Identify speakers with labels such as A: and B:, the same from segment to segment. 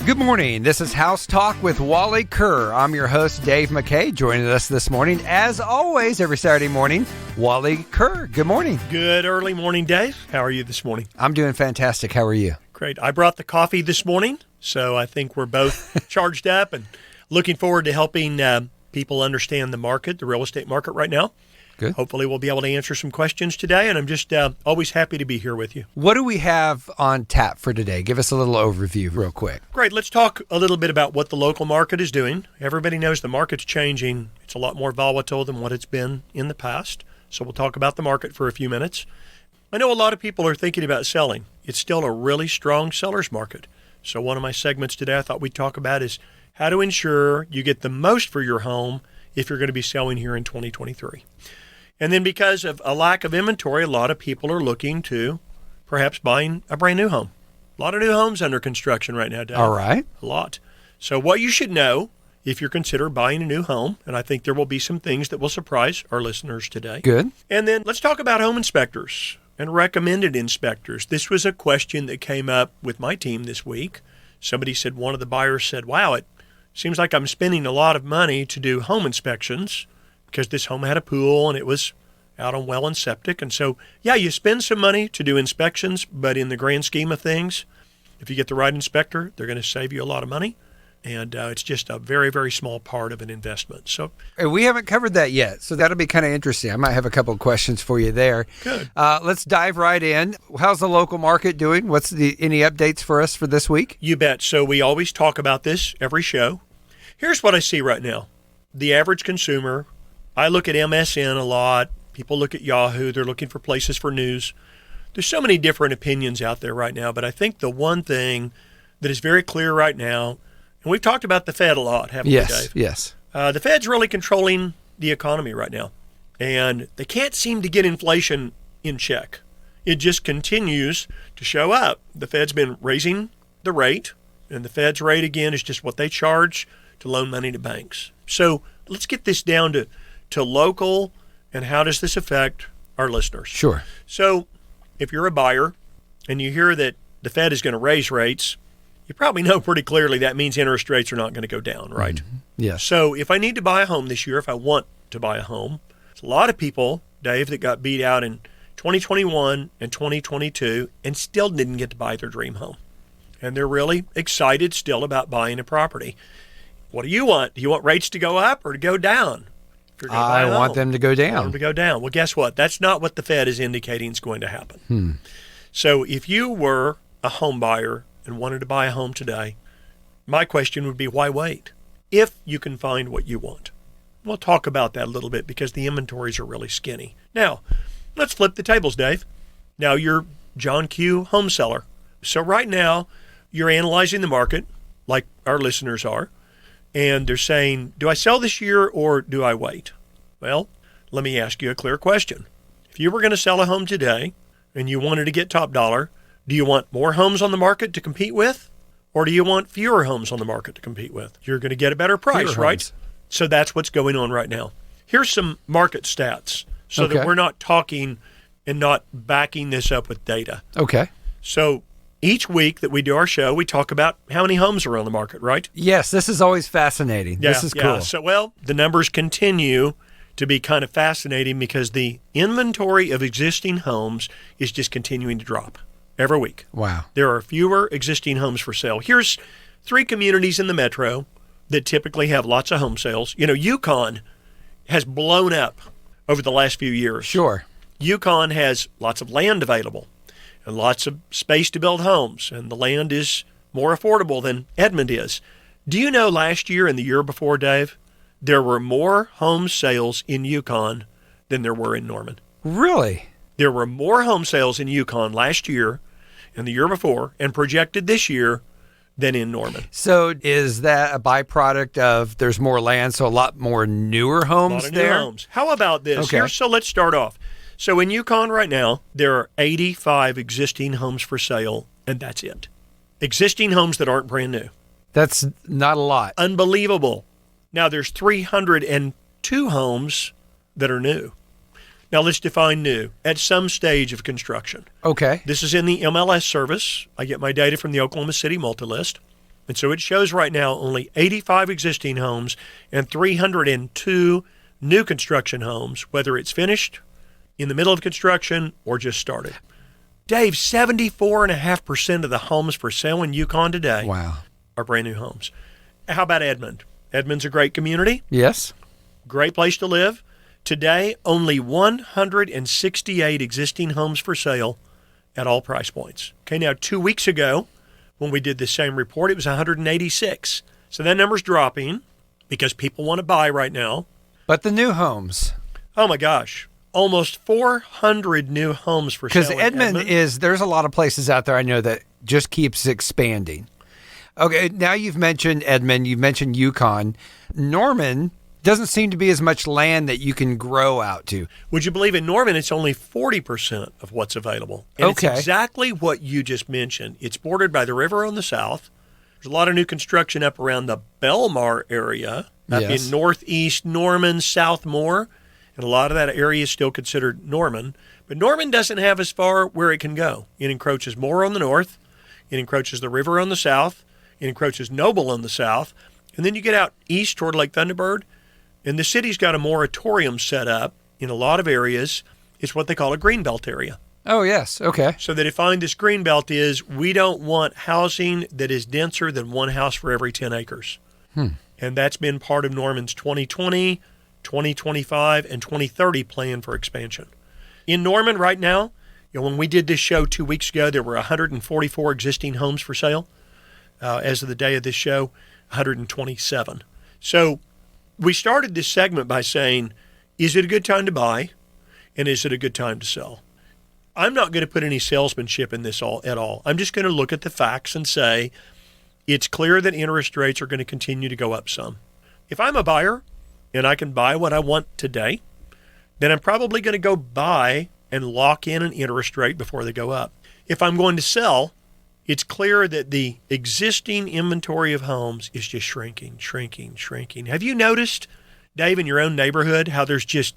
A: Good morning. This is House Talk with Wally Kerr. I'm your host, Dave McKay. Joining us this morning, as always, every Saturday morning, Wally Kerr. Good morning.
B: Good early morning, Dave. How are you this morning?
A: I'm doing fantastic. How are you?
B: Great. I brought the coffee this morning, so I think we're both charged up and looking forward to helping people understand the market, the real estate market right now.
A: Good.
B: Hopefully we'll be able to answer some questions today, and I'm just always happy to be here with you.
A: What do we have on tap for today? Give us a little overview real quick.
B: Great. Let's talk a little bit about what the local market is doing. Everybody knows the market's changing. It's a lot more volatile than what it's been in the past. So we'll talk about the market for a few minutes. I know a lot of people are thinking about selling. It's still a really strong seller's market. So one of my segments today I thought we'd talk about is how to ensure you get the most for your home if you're going to be selling here in 2023. And then because of a lack of inventory, a lot of people are looking to perhaps buying a brand new home. A lot of new homes under construction right now, Dave.
A: All right.
B: A lot. So what you should know if you're considering buying a new home, and I think there will be some things that will surprise our listeners today.
A: Good.
B: And then let's talk about home inspectors and recommended inspectors. This was a question that came up with my team this week. Somebody said, one of the buyers said, wow, it seems like I'm spending a lot of money to do home inspections because this home had a pool and it was out on well and septic. And so, yeah, you spend some money to do inspections, but in the grand scheme of things, if you get the right inspector, they're going to save you a lot of money. And it's just a very, very small part of an investment. So
A: we haven't covered that yet, so that'll be kind of interesting. I might have a couple of questions for you there.
B: Good.
A: Let's dive right in. How's the local market doing? What's any updates for us for this week?
B: You bet. So we always talk about this every show. Here's what I see right now. The average consumer, I look at MSN a lot. People look at Yahoo. They're looking for places for news. There's so many different opinions out there right now, but I think the one thing that is very clear right now, and we've talked about the Fed a lot, haven't we, Dave?
A: Yes.
B: The Fed's really controlling the economy right now, and they can't seem to get inflation in check. It just continues to show up. The Fed's been raising the rate, and the Fed's rate, again, is just what they charge to loan money to banks. So let's get this down to local, and how does this affect our listeners?
A: Sure.
B: So if you're a buyer and you hear that the Fed is going to raise rates, you probably know pretty clearly that means interest rates are not going to go down, right?
A: Mm-hmm. Yes.
B: So if I need to buy a home this year, if I want to buy a home, there's a lot of people, Dave, that got beat out in 2021 and 2022 and still didn't get to buy their dream home. And they're really excited still about buying a property. What do you want? Do you want rates to go up or to go down?
A: I want them to go down.
B: I want them to go down. Well, guess what? That's not what the Fed is indicating is going to happen. So if you were a home buyer and wanted to buy a home today, my question would be, why wait? If you can find what you want. We'll talk about that a little bit because the inventories are really skinny. Now, let's flip the tables, Dave. Now you're John Q. home seller. So right now, you're analyzing the market like our listeners are. And they're saying, do I sell this year or do I wait? Well, let me ask you a clear question. If you were going to sell a home today and you wanted to get top dollar, do you want more homes on the market to compete with? Or do you want fewer homes on the market to compete with? You're going to get a better price, right?
A: Homes.
B: So that's what's going on right now. Here's some market stats so that we're not talking and not backing this up with data.
A: Okay.
B: So each week that we do our show, we talk about how many homes are on the market, right?
A: Yes, this is always fascinating.
B: Yeah,
A: this is cool.
B: So, well, the numbers continue to be kind of fascinating because the inventory of existing homes is just continuing to drop every week.
A: Wow.
B: There are fewer existing homes for sale. Here's 3 communities in the metro that typically have lots of home sales. You know, Yukon has blown up over the last few years.
A: Sure.
B: Yukon has lots of land available and lots of space to build homes, and the land is more affordable than Edmond is. Do you know last year and the year before, Dave, there were more home sales in Yukon than there were in Norman?
A: Really?
B: There were more home sales in Yukon last year and the year before and projected this year than in Norman.
A: So is that a byproduct of there's more land, so a lot more newer homes
B: a lot of
A: there?
B: New homes. How about this?
A: Okay.
B: So let's start off. So in Yukon right now, there are 85 existing homes for sale, and that's it. Existing homes that aren't brand new.
A: That's not a lot.
B: Unbelievable. Now there's 302 homes that are new. Now let's define new. At some stage of construction.
A: Okay.
B: This is in the MLS service. I get my data from the Oklahoma City Multilist. And so it shows right now only 85 existing homes and 302 new construction homes, whether it's finished, in the middle of construction, or just started. Dave, 74.5% of the homes for sale in Yukon today are brand new homes. How about Edmond? Edmond's a great community.
A: Yes.
B: Great place to live. Today, only 168 existing homes for sale at all price points. Okay, now 2 weeks ago, when we did the same report, it was 186. So that number's dropping because people want to buy right now.
A: But the new homes.
B: Oh my gosh. Almost 400 new homes for sale.
A: Because Edmond there's a lot of places out there I know that just keeps expanding. Okay, now you've mentioned Edmond, you've mentioned Yukon. Norman doesn't seem to be as much land that you can grow out to.
B: Would you believe in Norman, it's only 40% of what's available. And It's exactly what you just mentioned. It's bordered by the river on the south. There's a lot of new construction up around the Belmar area, up in northeast Norman, South Moore. And a lot of that area is still considered Norman. But Norman doesn't have as far where it can go. It encroaches more on the north. It encroaches the river on the south. It encroaches Noble on the south. And then you get out east toward Lake Thunderbird, and the city's got a moratorium set up in a lot of areas. It's what they call a greenbelt area.
A: Oh, yes. Okay.
B: So they define this greenbelt is we don't want housing that is denser than one house for every 10 acres. And that's been part of Norman's 2020, 2025, and 2030 plan for expansion. In Norman right now, when we did this show 2 weeks ago, there were 144 existing homes for sale. As of the day of this show, 127. So we started this segment by saying, is it a good time to buy? And is it a good time to sell? I'm not going to put any salesmanship in this at all. I'm just going to look at the facts and say, it's clear that interest rates are going to continue to go up some. If I'm a buyer and I can buy what I want today, then I'm probably going to go buy and lock in an interest rate before they go up. If I'm going to sell, it's clear that the existing inventory of homes is just shrinking. Have you noticed, Dave, in your own neighborhood, how there's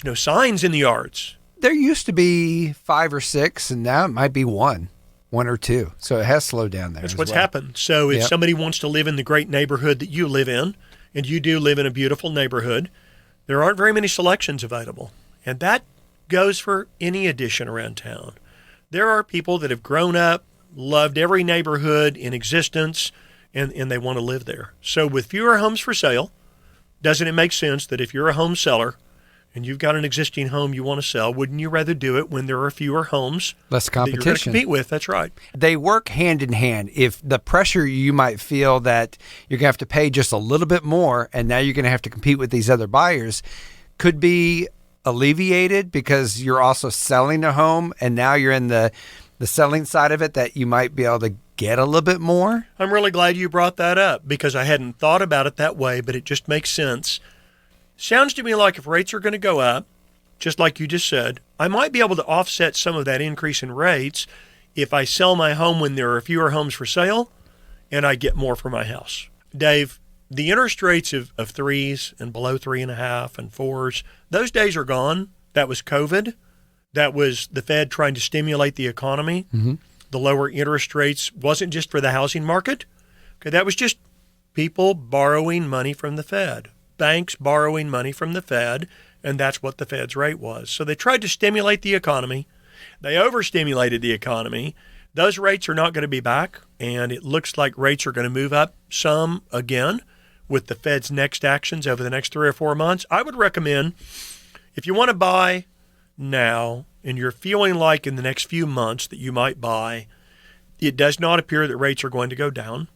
B: no signs in the yards?
A: There used to be 5 or 6, and now it might be one or two. So it has slowed down there.
B: That's what's happened. So if somebody wants to live in the great neighborhood that you live in, and you do live in a beautiful neighborhood, there aren't very many selections available. And that goes for any addition around town. There are people that have grown up, loved every neighborhood in existence, and they want to live there. So with fewer homes for sale, doesn't it make sense that if you're a home seller and you've got an existing home you want to sell, wouldn't you rather do it when there are fewer homes
A: less competition
B: that you're going to compete with? That's right.
A: They work hand in hand. If the pressure you might feel that you're going to have to pay just a little bit more and now you're going to have to compete with these other buyers could be alleviated because you're also selling a home and now you're in the selling side of it, that you might be able to get a little bit more.
B: I'm really glad you brought that up because I hadn't thought about it that way, but it just makes sense. Sounds to me like if rates are going to go up, just like you just said, I might be able to offset some of that increase in rates if I sell my home when there are fewer homes for sale and I get more for my house. Dave, the interest rates of 3s and below 3.5 and 4s, those days are gone. That was COVID. That was the Fed trying to stimulate the economy. Mm-hmm. The lower interest rates wasn't just for the housing market. Okay, that was just people borrowing money from the Fed, banks borrowing money from the Fed, and that's what the Fed's rate was. So they tried to stimulate the economy. They overstimulated the economy. Those rates are not going to be back, and it looks like rates are going to move up some again with the Fed's next actions over the next 3 or 4 months. I would recommend, if you want to buy now and you're feeling like in the next few months that you might buy, it does not appear that rates are going to go down.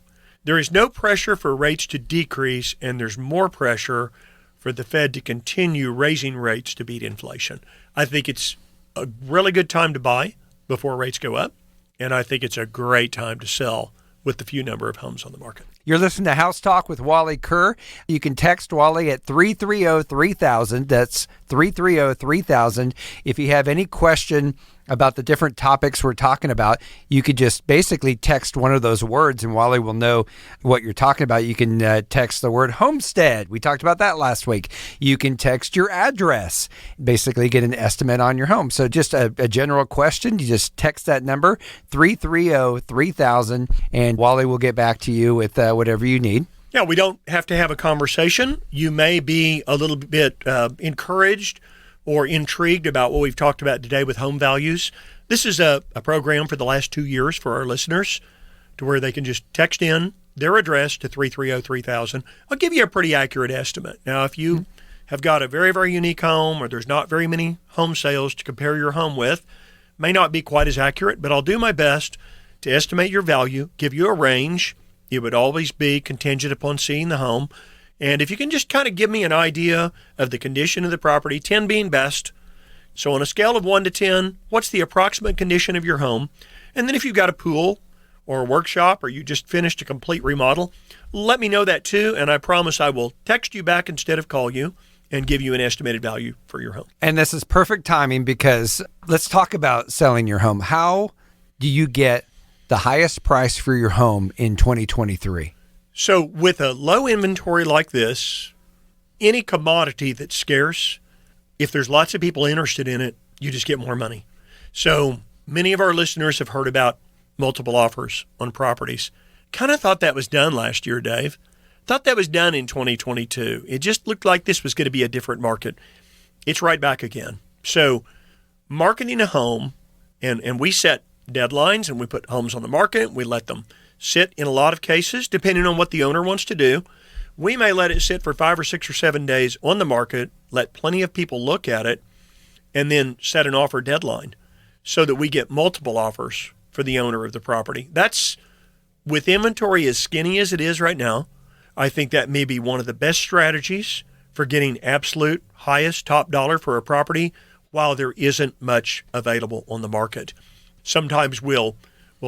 B: There is no pressure for rates to decrease, and there's more pressure for the Fed to continue raising rates to beat inflation. I think it's a really good time to buy before rates go up, and I think it's a great time to sell with the few number of homes on the market.
A: You're listening to House Talk with Wally Kerr. You can text Wally at 330-3000. That's 330-3000. If you have any question about the different topics we're talking about, you could just basically text one of those words and Wally will know what you're talking about. You can text the word homestead. We talked about that last week. You can text your address, basically get an estimate on your home. So just a general question, you just text that number, 330-3000, and Wally will get back to you with whatever you need.
B: Yeah, we don't have to have a conversation. You may be a little bit encouraged or intrigued about what we've talked about today with home values. This is a program for the last 2 years for our listeners to where they can just text in their address to 330-3000. I'll give you a pretty accurate estimate. Now, if you have got a very, very unique home or there's not very many home sales to compare your home with, may not be quite as accurate, but I'll do my best to estimate your value, give you a range. It would always be contingent upon seeing the home. And if you can just kind of give me an idea of the condition of the property, 10 being best. So on a scale of 1 to 10, what's the approximate condition of your home? And then if you've got a pool or a workshop or you just finished a complete remodel, let me know that too. And I promise I will text you back instead of call you and give you an estimated value for your home.
A: And this is perfect timing because let's talk about selling your home. How do you get the highest price for your home in 2023?
B: So with a low inventory like this, any commodity that's scarce, if there's lots of people interested in it, you just get more money. So many of our listeners have heard about multiple offers on properties. Kind of thought that was done last year, Dave. Thought that was done in 2022. It just looked like this was going to be a different market. It's right back again. So marketing a home, and we set deadlines and we put homes on the market. We let them sit in a lot of cases, depending on what the owner wants to do. We may let it sit for 5 or 6 or 7 days on the market, let plenty of people look at it, and then set an offer deadline so that we get multiple offers for the owner of the property. That's, with inventory as skinny as it is right now, I think that may be one of the best strategies for getting absolute highest top dollar for a property while there isn't much available on the market. Sometimes we'll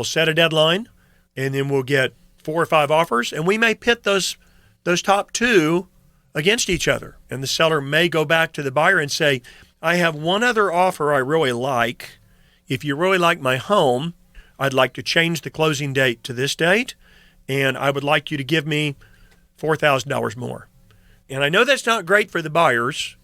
B: set a deadline, and then we'll get 4 or 5 offers, and we may pit those top 2 against each other. And the seller may go back to the buyer and say, I have one other offer I really like. If you really like my home, I'd like to change the closing date to this date, and I would like you to give me $4,000 more. And I know that's not great for the buyers,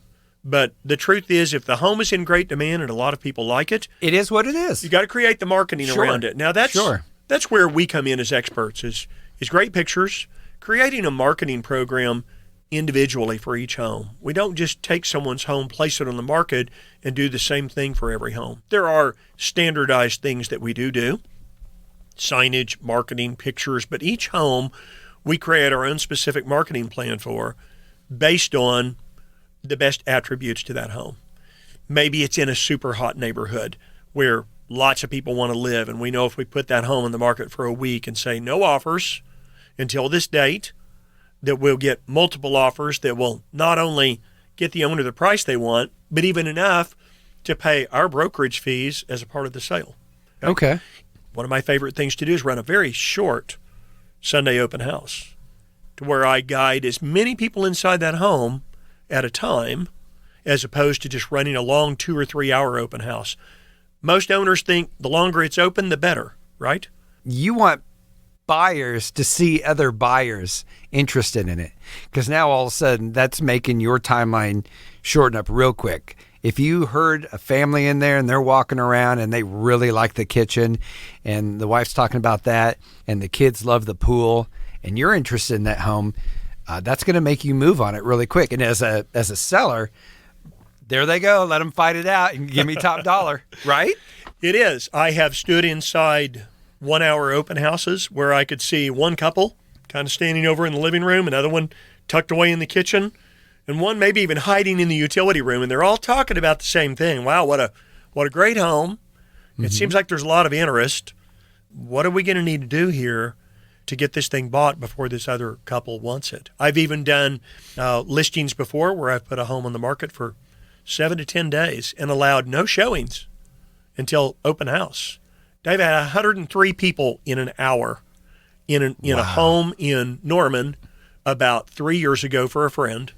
B: but the truth is, if the home is in great demand and a lot of people like it,
A: it is what it is.
B: You got to create the marketing around it. Now that's where we come in as experts is great pictures, creating a marketing program individually for each home. We don't just take someone's home, place it on the market, and do the same thing for every home. There are standardized things that we do, signage, marketing, pictures, but each home we create our own specific marketing plan for based on the best attributes to that home. Maybe it's in a super hot neighborhood where lots of people want to live, and we know if we put that home on the market for a week and say no offers until this date, that we'll get multiple offers that will not only get the owner the price they want, but even enough to pay our brokerage fees as a part of the sale.
A: Okay.
B: One of my favorite things to do is run a very short Sunday open house to where I guide as many people inside that home at a time as opposed to just running a long 2 or 3 hour open house. Most owners think the longer it's open, the better, right?
A: You want buyers to see other buyers interested in it, because now all of a sudden that's making your timeline shorten up real quick. If you heard a family in there and they're walking around and they really like the kitchen and the wife's talking about that and the kids love the pool and you're interested in that home, that's going to make you move on it really quick. And as a seller, there they go. Let them fight it out and give me top dollar, right?
B: It is. I have stood inside 1 hour open houses where I could see one couple kind of standing over in the living room, another one tucked away in the kitchen, and one maybe even hiding in the utility room. And they're all talking about the same thing. Wow, what a great home. Mm-hmm. It seems like there's a lot of interest. What are we going to need to do here to get this thing bought before this other couple wants it? I've even done listings before where I've put a home on the market for 7 to 10 days and allowed no showings until open house. Dave, had 103 people in an hour in a home in Norman about 3 years ago for a friend.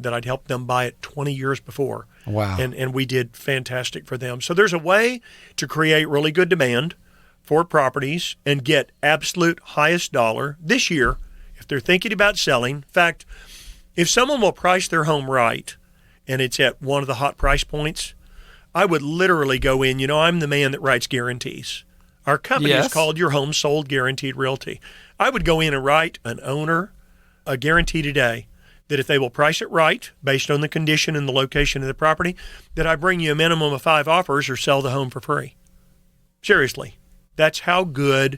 B: that I'd helped them buy it 20 years before.
A: Wow.
B: And we did fantastic for them. So there's a way to create really good demand for properties and get absolute highest dollar this year if they're thinking about selling. In fact, if someone will price their home right and it's at one of the hot price points, I would literally go in. I'm the man that writes guarantees. Our company is called Your Home Sold Guaranteed Realty. I would go in and write an owner a guarantee today that if they will price it right, based on the condition and the location of the property, that I bring you a minimum of 5 offers or sell the home for free. Seriously, that's how good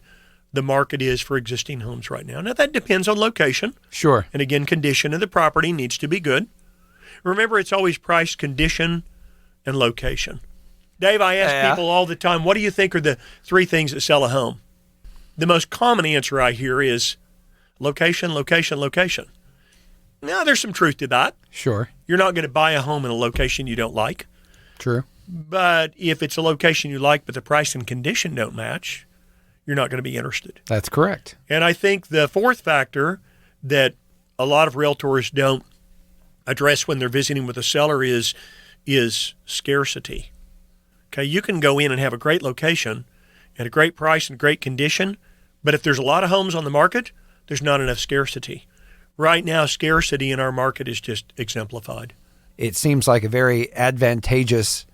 B: the market is for existing homes right now. Now, that depends on location.
A: Sure.
B: And again, condition of the property needs to be good. Remember, it's always price, condition, and location. Dave, I ask people all the time, what do you think are the 3 things that sell a home? The most common answer I hear is location, location, location. Now, there's some truth to that.
A: Sure.
B: You're not going to buy a home in a location you don't like.
A: True.
B: But if it's a location you like, but the price and condition don't match, you're not going to be interested.
A: That's correct.
B: And I think the 4th factor that a lot of realtors don't address when they're visiting with a seller is scarcity. Okay, you can go in and have a great location at a great price and great condition, but if there's a lot of homes on the market, there's not enough scarcity. Right now, scarcity in our market is just exemplified.
A: It seems like a very advantageous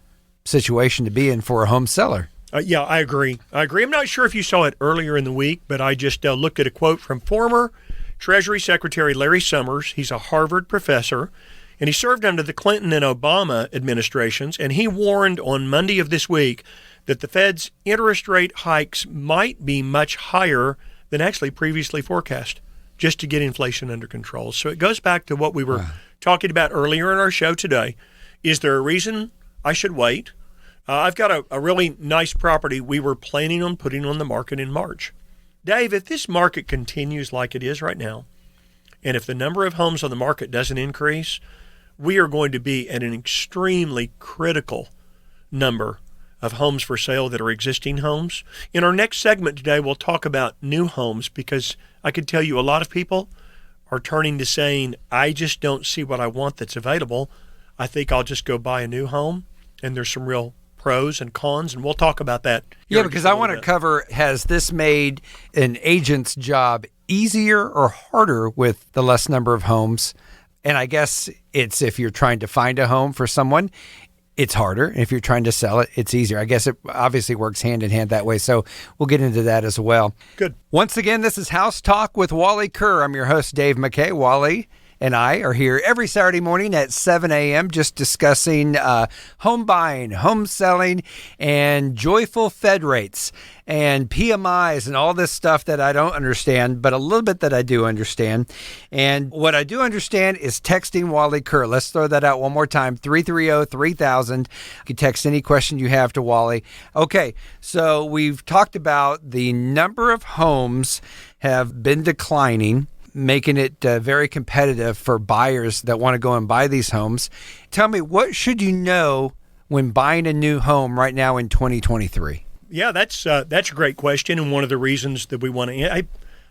A: situation to be in for a home seller.
B: Yeah, I agree. I'm not sure if you saw it earlier in the week, but I just looked at a quote from former Treasury Secretary Larry Summers. He's a Harvard professor, and he served under the Clinton and Obama administrations, and he warned on Monday of this week that the Fed's interest rate hikes might be much higher than actually previously forecast, just to get inflation under control. So it goes back to what we were talking about earlier in our show today. Is there a reason I should wait? I've got a really nice property we were planning on putting on the market in March. Dave, if this market continues like it is right now, and if the number of homes on the market doesn't increase, we are going to be at an extremely critical number of homes for sale that are existing homes. In our next segment today, we'll talk about new homes, because I can tell you a lot of people are turning to saying, I just don't see what I want that's available. I think I'll just go buy a new home. And there's some real pros and cons, and we'll talk about that.
A: Yeah, because I want to cover, has this made an agent's job easier or harder with the less number of homes? And I guess it's, if you're trying to find a home for someone, it's harder. If you're trying to sell it, it's easier. I guess it obviously works hand in hand that way. So we'll get into that as well.
B: Good.
A: Once again, this is House Talk with Wally Kerr. I'm your host, Dave McKay. Wally and I are here every Saturday morning at 7 a.m. just discussing home buying, home selling, and joyful Fed rates and PMIs and all this stuff that I don't understand, but a little bit that I do understand. And what I do understand is texting Wally Kerr. Let's throw that out one more time, 330-3000. You can text any question you have to Wally. Okay, so we've talked about the number of homes have been declining, making it very competitive for buyers that want to go and buy these homes. Tell me, what should you know when buying a new home right now in 2023?
B: Yeah, that's a great question, and one of the reasons that we want to.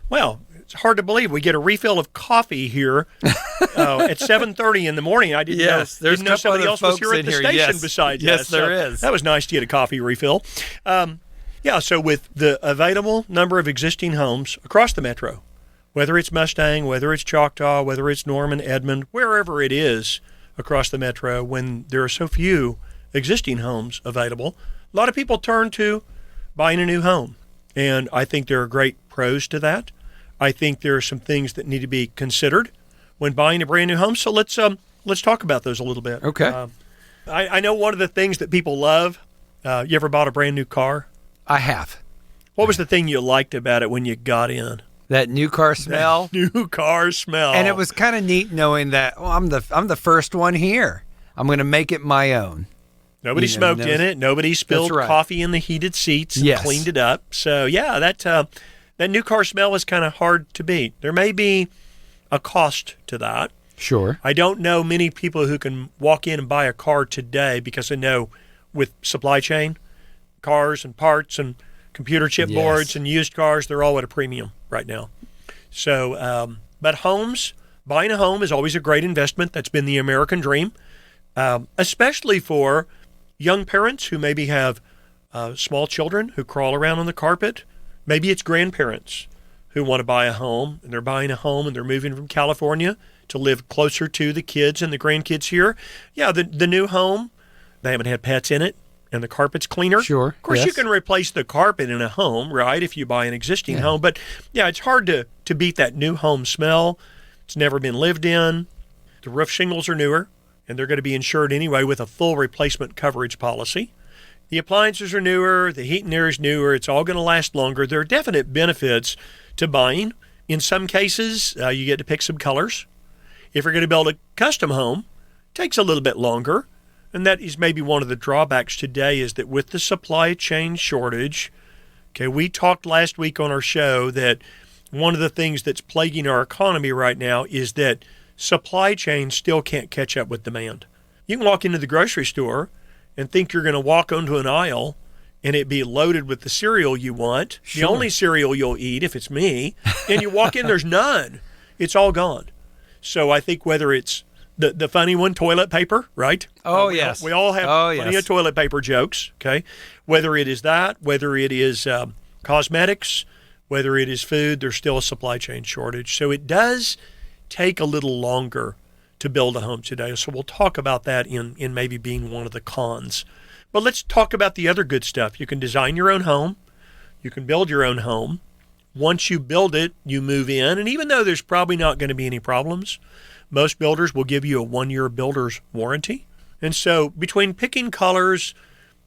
B: Well, it's hard to believe we get a refill of coffee here at 7:30 in the morning. I didn't know somebody else was here at the station besides us.
A: Yes, there is.
B: That was nice to get a coffee refill. So with the available number of existing homes across the metro, whether it's Mustang, whether it's Choctaw, whether it's Norman, Edmond, wherever it is across the metro, when there are so few existing homes available, a lot of people turn to buying a new home. And I think there are great pros to that. I think there are some things that need to be considered when buying a brand new home. So let's talk about those a little bit.
A: Okay.
B: I know one of the things that people love. You ever bought a brand new car?
A: I have.
B: What was the thing you liked about it when you got in?
A: That new car smell.
B: That new car smell.
A: And it was kind of neat knowing that, I'm the first one here. I'm going to make it my own.
B: Nobody smoked in it. Nobody spilled coffee in the heated seats and cleaned it up. So, yeah, that new car smell is kind of hard to beat. There may be a cost to that.
A: Sure.
B: I don't know many people who can walk in and buy a car today, because I know with supply chain, cars and parts and computer chip boards and used cars, they're all at a premium right now. So, but homes, buying a home is always a great investment. That's been the American dream, especially for young parents who maybe have small children who crawl around on the carpet. Maybe it's grandparents who want to buy a home, and they're buying a home and they're moving from California to live closer to the kids and the grandkids here. Yeah, the new home, they haven't had pets in it, and the carpet's cleaner.
A: Sure.
B: Of course,
A: yes.
B: you can replace the carpet in a home, right, if you buy an existing home. But, yeah, it's hard to beat that new home smell. It's never been lived in. The roof shingles are newer, and they're going to be insured anyway with a full replacement coverage policy. The appliances are newer. The heat and air is newer. It's all going to last longer. There are definite benefits to buying. In some cases, you get to pick some colors. If you're going to build a custom home, it takes a little bit longer. And that is maybe one of the drawbacks today, is that with the supply chain shortage, okay, we talked last week on our show that one of the things that's plaguing our economy right now is that supply chain still can't catch up with demand. You can walk into the grocery store and think you're going to walk onto an aisle and it be loaded with the cereal you want,
A: Sure.
B: the only cereal you'll eat if it's me, and you walk in, there's none. It's all gone. So I think whether it's the funny one, toilet paper, right?
A: Oh, yes.
B: We all have plenty of toilet paper jokes, okay? Whether it is that, whether it is cosmetics, whether it is food, there's still a supply chain shortage. So it does take a little longer to build a home today. So we'll talk about that in maybe being one of the cons. But let's talk about the other good stuff. You can design your own home. You can build your own home. Once you build it, you move in. And even though there's probably not going to be any problems, most builders will give you a 1-year builder's warranty. And so between picking colors,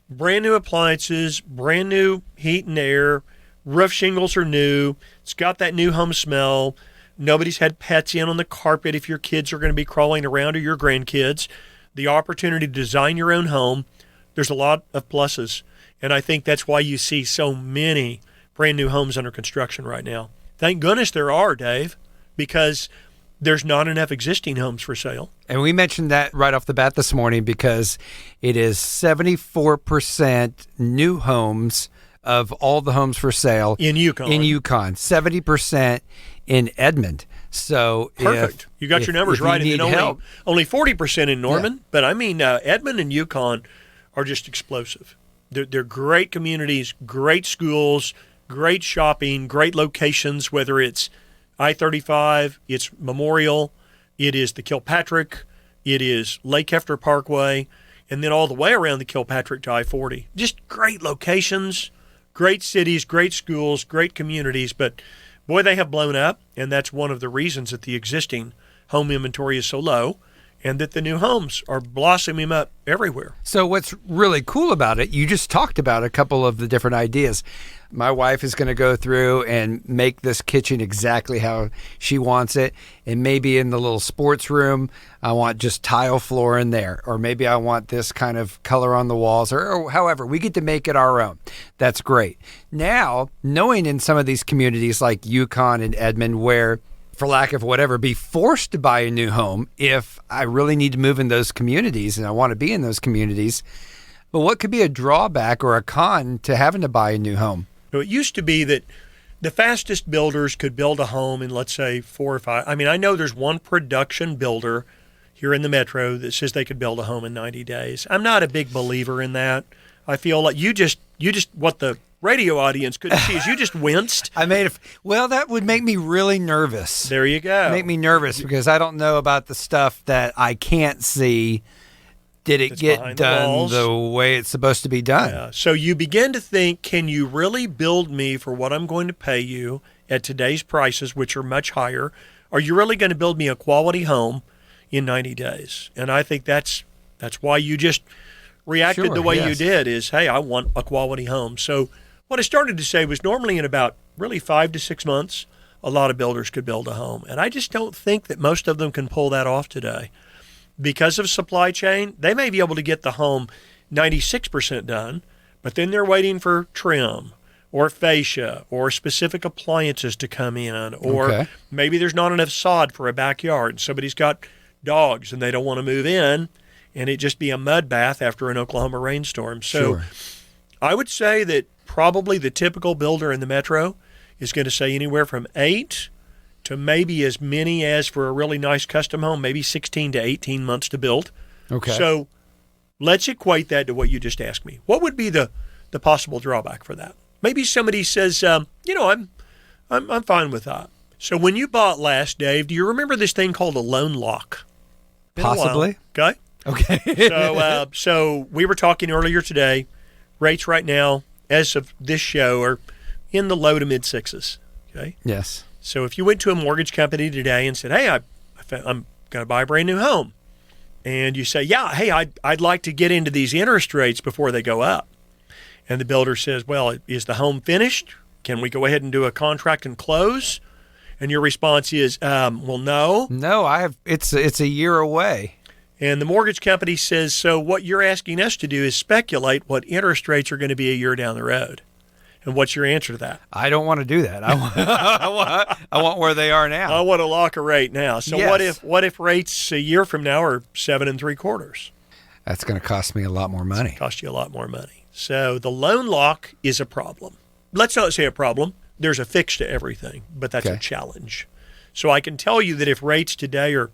B: brand new appliances, brand new heat and air, roof shingles are new, it's got that new home smell, nobody's had pets in on the carpet if your kids are going to be crawling around, or your grandkids, the opportunity to design your own home, there's a lot of pluses. And I think that's why you see so many brand new homes under construction right now. Thank goodness there are, Dave, because there's not enough existing homes for sale.
A: And we mentioned that right off the bat this morning because it is 74% new homes of all the homes for sale
B: In Yukon.
A: 70% in Edmond. So
B: Perfect. You got your numbers right.
A: And
B: then only 40% in Norman. Yeah. But I mean, Edmond and Yukon are just explosive. They're great communities, great schools, great shopping, great locations, whether it's I-35, it's Memorial, it is the Kilpatrick, it is Lake Hefter Parkway, and then all the way around the Kilpatrick to I-40. Just great locations, great cities, great schools, great communities, but boy, they have blown up, and that's one of the reasons that the existing home inventory is so low and that the new homes are blossoming up everywhere.
A: So what's really cool about it, you just talked about a couple of the different ideas. My wife is going to go through and make this kitchen exactly how she wants it. And maybe in the little sports room, I want just tile floor in there. Or maybe I want this kind of color on the walls, or however, we get to make it our own. That's great. Now, knowing in some of these communities like Yukon and Edmond, where for lack of whatever, be forced to buy a new home if I really need to move in those communities and I want to be in those communities. But what could be a drawback or a con to having to buy a new home?
B: It used to be that the fastest builders could build a home in, let's say, 4 or 5. I mean, I know there's one production builder here in the metro that says they could build a home in 90 days. I'm not a big believer in that. I feel like you just what the radio audience couldn't see is you just winced.
A: Well, that would make me really nervous.
B: There you go.
A: Make me nervous because I don't know about the stuff that I can't see. Did it get done the way it's supposed to be done?
B: Yeah. So you begin to think, can you really build me for what I'm going to pay you at today's prices, which are much higher? Are you really going to build me a quality home in 90 days? And I think that's why you just reacted the way you did is, hey, I want a quality home. So what I started to say was normally in about really 5 to 6 months, a lot of builders could build a home. And I just don't think that most of them can pull that off today. Because of supply chain, they may be able to get the home 96% done, but then they're waiting for trim or fascia or specific appliances to come in, or maybe there's not enough sod for a backyard. Somebody's got dogs and they don't want to move in, and it just be a mud bath after an Oklahoma rainstorm. So I would say that probably the typical builder in the metro is going to say anywhere from 8 to maybe as many as for a really nice custom home, maybe 16 to 18 months to build.
A: Okay.
B: So let's equate that to what you just asked me. What would be the possible drawback for that? Maybe somebody says, I'm fine with that. So when you bought last, Dave, do you remember this thing called a loan lock? Been
A: Possibly.
B: a while, okay.
A: Okay.
B: So we were talking earlier today. Rates right now, as of this show, are in the low to mid sixes. Okay.
A: Yes.
B: So if you went to a mortgage company today and said, "Hey, I'm going to buy a brand new home," and you say, "Yeah, hey, I'd like to get into these interest rates before they go up," and the builder says, "Well, is the home finished? Can we go ahead and do a contract and close?" And your response is, "Well, no."
A: No, it's a year away.
B: And the mortgage company says, "So what you're asking us to do is speculate what interest rates are going to be a year down the road." And what's your answer to that?
A: I don't want to do that. I want where they are now.
B: I want to lock a rate now. So
A: Yes.
B: what if rates a year from now are 7 3/4?
A: That's going to cost me a lot more money.
B: Cost you a lot more money. So the loan lock is a problem. Let's not say a problem. There's a fix to everything, but that's a
A: Okay.
B: challenge. So I can tell you that if rates today are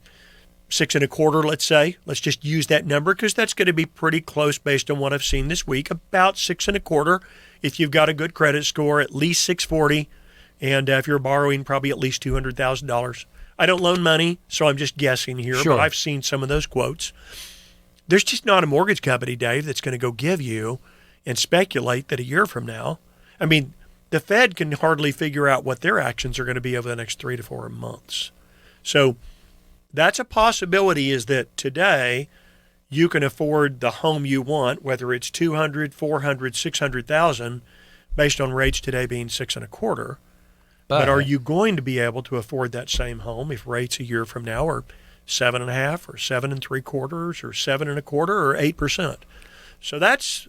B: 6 1/4, let's say, let's just use that number because that's going to be pretty close based on what I've seen this week, about 6 1/4. If you've got a good credit score, at least 640, and if you're borrowing, probably at least $200,000. I don't loan money, so I'm just guessing here,
A: Sure.
B: but I've seen some of those quotes. There's just not a mortgage company, Dave, that's going to go give you and speculate that a year from now. I mean, the Fed can hardly figure out what their actions are going to be over the next 3 to 4 months. So that's a possibility, is that today you can afford the home you want, whether it's 200, 400, 600,000, based on rates today being 6 1/4. But are you going to be able to afford that same home if rates a year from now are 7.5 or 7 3/4 or 7 1/4 or 8%? So that's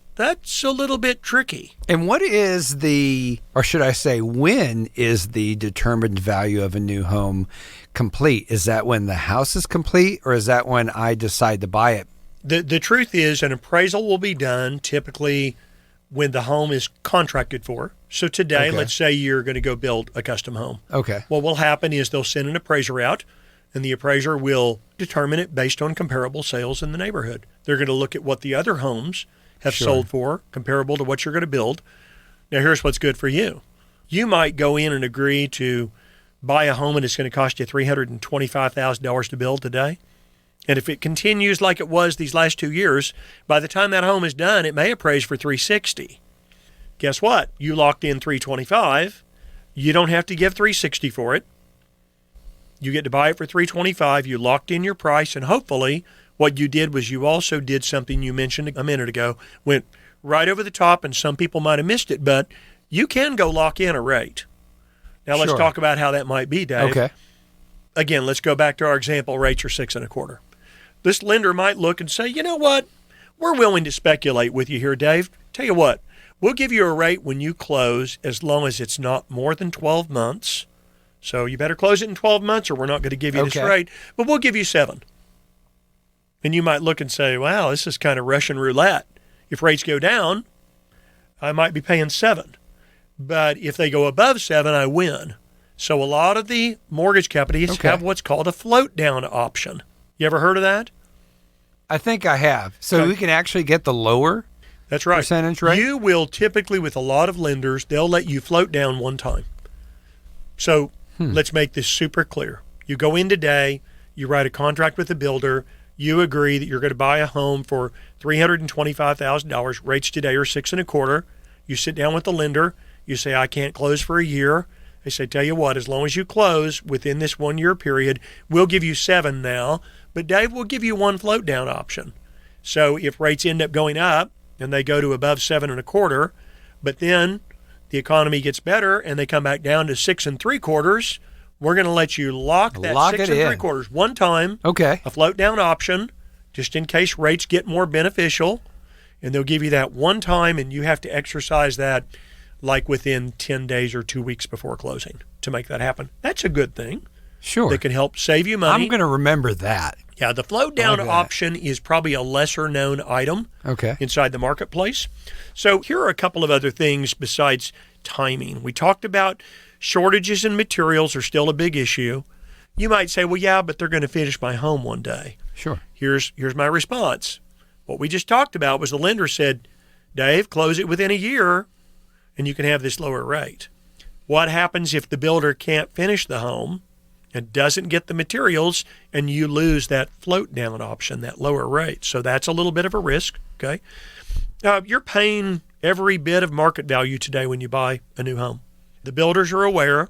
B: a little bit tricky.
A: And what is or should I say, when is the determined value of a new home complete? Is that when the house is complete, or is that when I decide to buy it?
B: The truth is, an appraisal will be done typically when the home is contracted for. So today,
A: Okay.
B: let's say you're going to go build a custom home.
A: Okay.
B: What will happen is they'll send an appraiser out, and the appraiser will determine it based on comparable sales in the neighborhood. They're going to look at what the other homes have
A: Sure.
B: sold for, comparable to what you're going to build. Now, here's what's good for you. You might go in and agree to buy a home and it's going to cost you $325,000 to build today. And if it continues like it was these last 2 years, by the time that home is done, it may appraise for $360,000. Guess what? You locked in $325,000. You don't have to give $360,000 for it. You get to buy it for $325,000. You locked in your price, and hopefully what you did was you also did something you mentioned a minute ago, went right over the top, and some people might have missed it, but you can go lock in a rate. Now let's
A: Sure.
B: talk about how that might be, Dave.
A: Okay.
B: Again, let's go back to our example. Rates are 6 1/4. This lender might look and say, "You know what? We're willing to speculate with you here, Dave. Tell you what, we'll give you a rate when you close as long as it's not more than 12 months. So you better close it in 12 months or we're not going to give you this
A: Okay.
B: rate, but we'll give you 7. And you might look and say, "Wow, this is kind of Russian roulette. If rates go down, I might be paying 7. But if they go above 7, I win." So a lot of the mortgage companies
A: Okay.
B: have what's called a float down option. You ever heard of that?
A: I think I have. So
B: Okay.
A: we can actually get the lower
B: That's right.
A: percentage rate?
B: You will typically, with a lot of lenders, they'll let you float down one time. So let's make this super clear. You go in today, you write a contract with the builder, you agree that you're going to buy a home for $325,000. Rates today are 6 1/4. You sit down with the lender. You say, "I can't close for a year." They say, "Tell you what, as long as you close within this 1 year period, we'll give you 7 now. But Dave, we'll give you one float down option." So if rates end up going up and they go to above 7 1/4, but then the economy gets better and they come back down to 6 3/4, we're going to let you lock that
A: Lock
B: 6
A: it in.
B: 3/4 one time,
A: Okay.
B: a float down option, just in case rates get more beneficial. And they'll give you that one time, and you have to exercise that like within 10 days or 2 weeks before closing to make that happen. That's a good thing.
A: Sure.
B: That can help save you money.
A: I'm going to remember that.
B: Yeah, the float down
A: like that.
B: option is probably a lesser known item
A: Okay.
B: inside the marketplace. So here are a couple of other things besides timing. We talked about shortages in materials are still a big issue. You might say, well, yeah, but they're going to finish my home one day.
A: Sure.
B: Here's my response. What we just talked about was the lender said, Dave, close it within a year and you can have this lower rate. What happens if the builder can't finish the home and doesn't get the materials and you lose that float down option, that lower rate? So that's a little bit of a risk, okay? You're paying every bit of market value today when you buy a new home. The builders are aware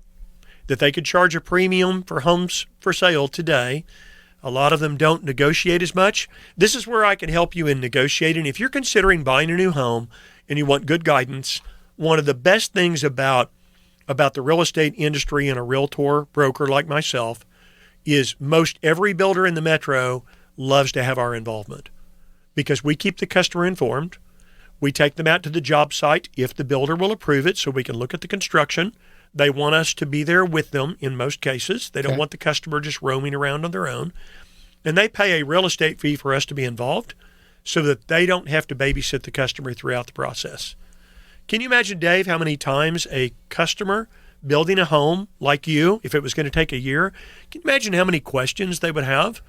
B: that they could charge a premium for homes for sale today. A lot of them don't negotiate as much. This is where I can help you in negotiating. If you're considering buying a new home and you want good guidance, one of the best things about the real estate industry and a realtor broker like myself is most every builder in the metro loves to have our involvement because we keep the customer informed. We take them out to the job site if the builder will approve it so we can look at the construction. They want us to be there with them in most cases. They don't want the customer just roaming around on their own. And they pay a real estate fee for us to be involved so that they don't have to babysit the customer throughout the process. Can you imagine, Dave, how many times a customer building a home like you, if it was going to take a year, can you imagine how many questions they would have?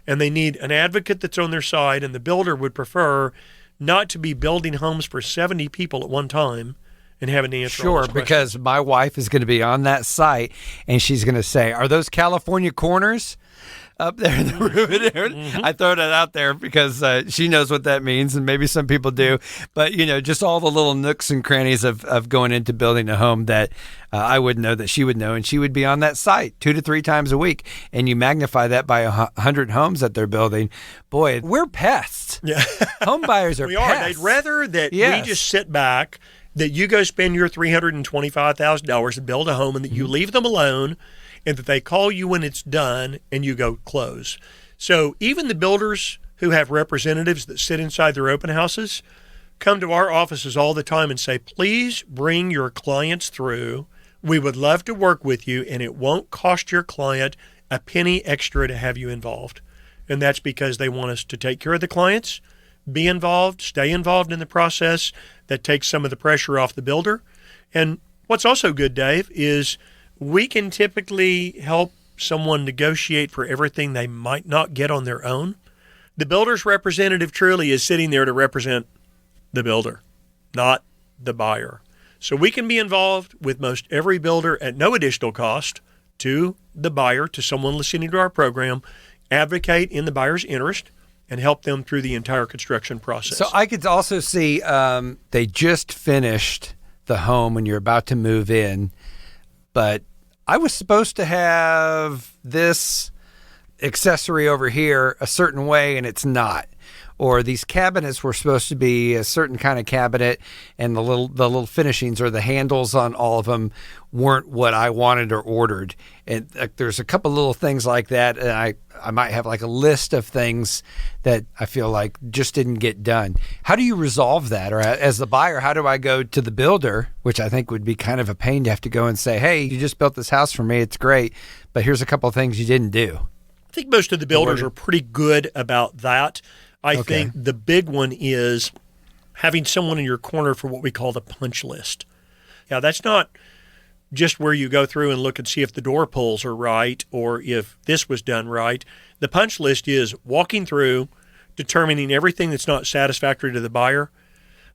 B: And they need an advocate that's on their side, and the builder would prefer not to be building homes for 70 people at one time and having to answer all those questions.
A: Because my wife is going to be on that site, and she's going to say, are those California corners up there in the roof? I throw that out there because she knows what that means, and maybe some people do. But, just all the little nooks and crannies of going into building a home that I wouldn't know that she would know, and she would be on that site 2 to 3 times a week. And you magnify that by 100 homes that they're building. Boy, we're pests.
B: Yeah.
A: Home buyers are
B: we
A: pests.
B: are. They'd rather that we just sit back, that you go spend your $325,000 to build a home and that you leave them alone and that they call you when it's done and you go close. So even the builders who have representatives that sit inside their open houses come to our offices all the time and say, please bring your clients through. We would love to work with you and it won't cost your client a penny extra to have you involved. And that's because they want us to take care of the clients, be involved, stay involved in the process. That takes some of the pressure off the builder. And what's also good, Dave, is we can typically help someone negotiate for everything they might not get on their own. The builder's representative truly is sitting there to represent the builder, not the buyer. So we can be involved with most every builder at no additional cost to the buyer, to someone listening to our program, advocate in the buyer's interest, and help them through the entire construction process.
A: So I could also see they just finished the home when you're about to move in, but I was supposed to have this accessory over here a certain way and it's not. Or these cabinets were supposed to be a certain kind of cabinet, and the little finishings or the handles on all of them weren't what I wanted or ordered. And there's a couple little things like that, and I might have like a list of things that I feel like just didn't get done. How do you resolve that? Or as the buyer, how do I go to the builder, which I think would be kind of a pain to have to go and say, hey, you just built this house for me, it's great, but here's a couple of things you didn't do.
B: I think most of the builders are pretty good about that. I think the big one is having someone in your corner for what we call the punch list. Now, that's not just where you go through and look and see if the door pulls are right or if this was done right. The punch list is walking through, determining everything that's not satisfactory to the buyer.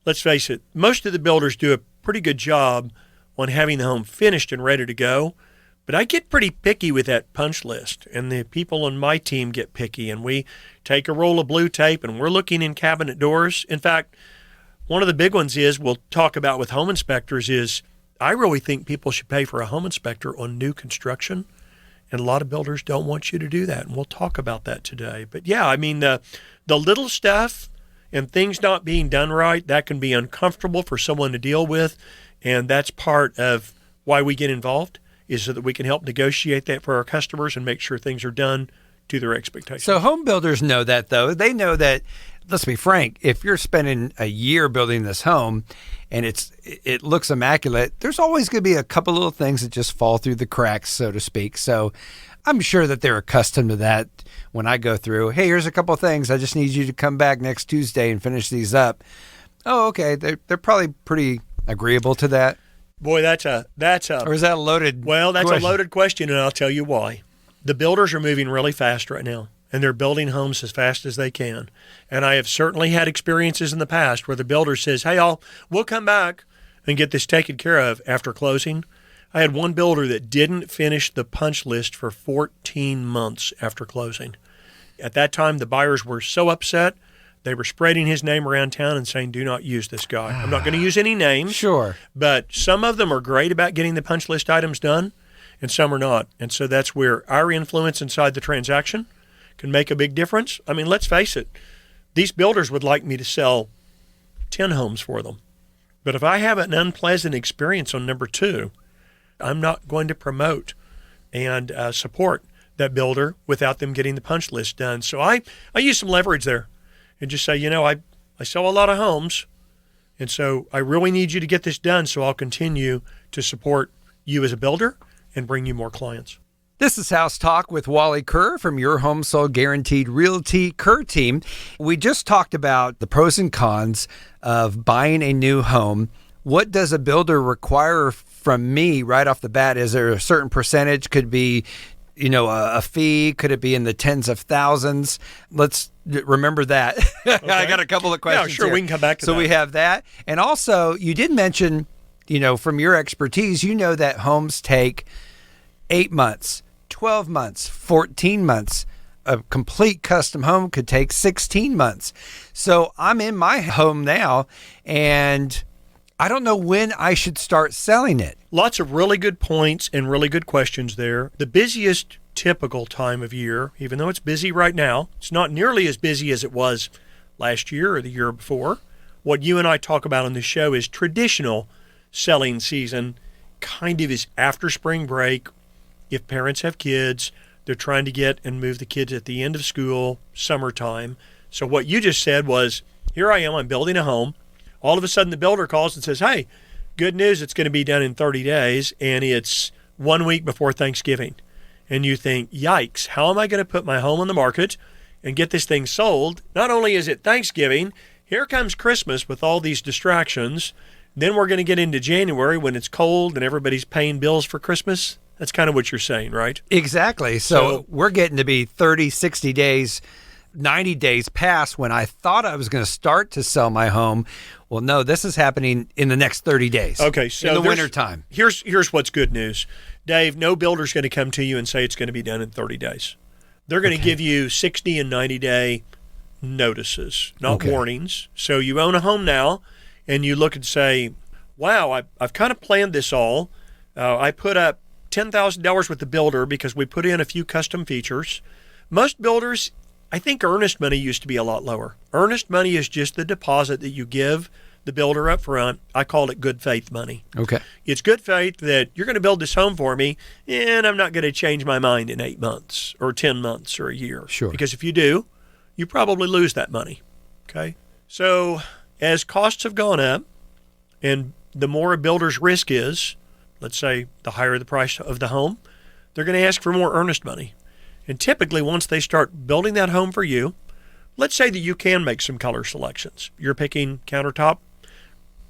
B: Let's face it, most of the builders do a pretty good job on having the home finished and ready to go. But I get pretty picky with that punch list, and the people on my team get picky, and we take a roll of blue tape and we're looking in cabinet doors. In fact, one of the big ones is we'll talk about with home inspectors is I really think people should pay for a home inspector on new construction, and a lot of builders don't want you to do that, and we'll talk about that today. But yeah, I mean, the little stuff and things not being done right, that can be uncomfortable for someone to deal with, and that's part of why we get involved, is so that we can help negotiate that for our customers and make sure things are done to their expectations.
A: So home builders know that, though. They know that, let's be frank, if you're spending a year building this home and it looks immaculate, there's always going to be a couple little things that just fall through the cracks, so to speak. So I'm sure that they're accustomed to that when I go through, hey, here's a couple of things. I just need you to come back next Tuesday and finish these up. Oh, okay. They're probably pretty agreeable to that.
B: Boy, that's a
A: Or is that a loaded
B: that's
A: question?
B: a loaded question, and I'll tell you why. The builders are moving really fast right now, and they're building homes as fast as they can. And I have certainly had experiences in the past where the builder says, "Hey, we'll come back and get this taken care of after closing." I had one builder that didn't finish the punch list for 14 months after closing. At that time, the buyers were so upset, they were spreading his name around town and saying, "Do not use this guy." I'm not going to use any names.
A: Sure.
B: But some of them are great about getting the punch list items done, and some are not. And so that's where our influence inside the transaction can make a big difference. I mean, let's face it. These builders would like me to sell 10 homes for them. But if I have an unpleasant experience on number 2, I'm not going to promote and support that builder without them getting the punch list done. So I use some leverage there and just say, I sell a lot of homes, and so I really need you to get this done, so I'll continue to support you as a builder and bring you more clients.
A: This is House Talk with Wally Kerr from Your Home Sold Guaranteed Realty Kerr team. We just talked about the pros and cons of buying a new home. What does a builder require from me right off the bat? Is there a certain percentage? Could be, a fee? Could it be in the tens of thousands? Let's remember that. Okay. I got a couple of questions.
B: Yeah, sure.
A: Here.
B: We can come back to that.
A: So we have that. And also, you did mention, from your expertise, that homes take 8 months, 12 months, 14 months. A complete custom home could take 16 months. So I'm in my home now, and I don't know when I should start selling it.
B: Lots of really good points and really good questions there. The busiest typical time of year, even though it's busy right now, it's not nearly as busy as it was last year or the year before. What you and I talk about on this show is traditional selling season, kind of is after spring break. If parents have kids, they're trying to get and move the kids at the end of school, summertime. So what you just said was, here I am, I'm building a home. All of a sudden the builder calls and says, "Hey, good news, it's going to be done in 30 days, and it's 1 week before Thanksgiving." And you think, yikes, how am I going to put my home on the market and get this thing sold? Not only is it Thanksgiving, here comes Christmas with all these distractions. Then we're going to get into January when it's cold and everybody's paying bills for Christmas. That's kind of what you're saying, right?
A: Exactly. So we're getting to be 30, 60 days, 90 days past when I thought I was going to start to sell my home. Well, no, this is happening in the next 30 days.
B: Okay, so
A: in the wintertime.
B: Here's what's good news. Dave, no builder's going to come to you and say it's going to be done in 30 days. They're going to give you 60 and 90-day notices, not warnings. So you own a home now, and you look and say, wow, I've kind of planned this all. I put up $10,000 with the builder because we put in a few custom features. Most builders, I think earnest money used to be a lot lower. Earnest money is just the deposit that you give the builder up front. I call it good faith money.
A: Okay.
B: It's good faith that you're going to build this home for me, and I'm not going to change my mind in 8 months or 10 months or a year.
A: Sure.
B: Because if you do, you probably lose that money. Okay. So as costs have gone up, and the more a builder's risk is, let's say the higher the price of the home, they're going to ask for more earnest money. And typically, once they start building that home for you, let's say that you can make some color selections. You're picking countertop,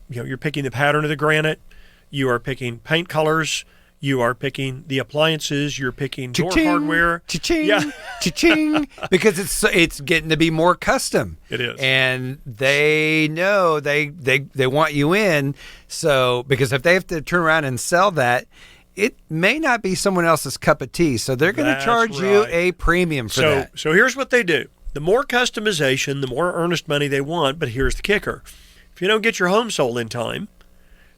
B: you're picking the pattern of the granite, you are picking paint colors, you are picking the appliances, you're picking door hardware.
A: Cha-ching, cha-ching, because it's getting to be more custom.
B: It is.
A: And they know they want you in. So, because if they have to turn around and sell that, it may not be someone else's cup of tea. So they're going to charge you a premium for that.
B: So here's what they do. The more customization, the more earnest money they want, but here's the kicker. If you don't get your home sold in time,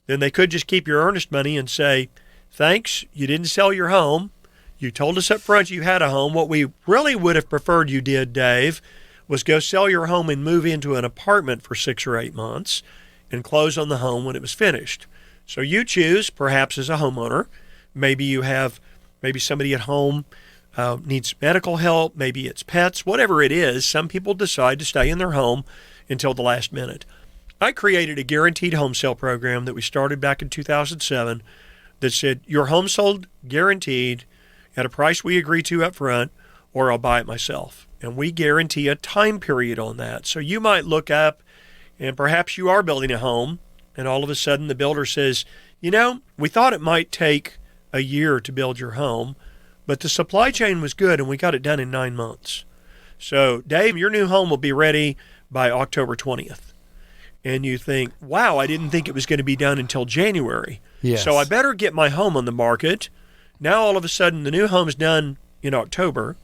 B: then they could just keep your earnest money and say, thanks, you didn't sell your home. You told us up front you had a home. What we really would have preferred you did, Dave, was go sell your home and move into an apartment for 6 or 8 months and close on the home when it was finished. So you choose, perhaps as a homeowner, maybe somebody at home needs medical help, maybe it's pets, whatever it is. Some people decide to stay in their home until the last minute. I created a guaranteed home sale program that we started back in 2007 that said, your home sold guaranteed at a price we agree to up front, or I'll buy it myself. And we guarantee a time period on that. So you might look up, and perhaps you are building a home, and all of a sudden the builder says, we thought it might take a year to build your home, but the supply chain was good and we got it done in 9 months. So, Dave, your new home will be ready by October 20th. And you think, wow, I didn't think it was going to be done until January.
A: Yes.
B: So I better get my home on the market. Now all of a sudden the new home's done in October.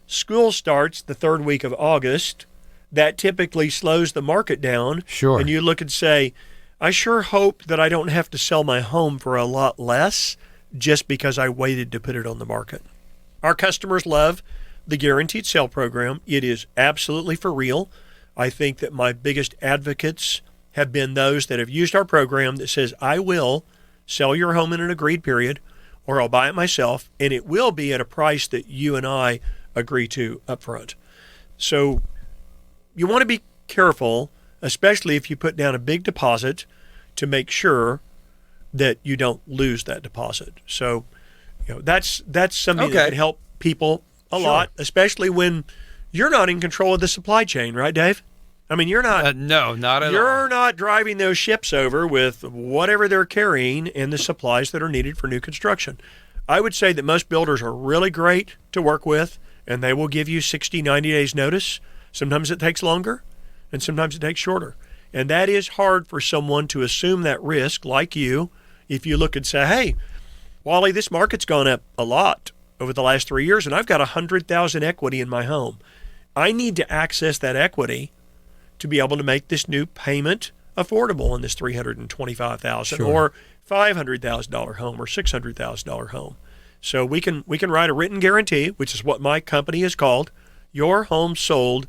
B: School starts the third week of August. That typically slows the market down.
A: Sure.
B: And you look and say, I sure hope that I don't have to sell my home for a lot less just because I waited to put it on the market. Our customers love the Guaranteed Sale Program. It is absolutely for real. I think that my biggest advocates have been those that have used our program that says, I will sell your home in an agreed period, or I'll buy it myself, and it will be at a price that you and I agree to up front. So you want to be careful, especially if you put down a big deposit, to make sure that you don't lose that deposit. So that's something that can help people a lot, especially when you're not in control of the supply chain, right, Dave? I mean, you're not.
A: No, not at all.
B: You're not driving those ships over with whatever they're carrying and the supplies that are needed for new construction. I would say that most builders are really great to work with, and they will give you 60, 90 days notice. Sometimes it takes longer, and sometimes it takes shorter. And that is hard for someone to assume that risk, like you, if you look and say, hey, Wally, this market's gone up a lot over the last 3 years, and I've got $100,000 equity in my home. I need to access that equity to be able to make this new payment affordable on this $325,000 or $500,000 home or $600,000 home. So we can write a written guarantee, which is what my company is called, Your Home Sold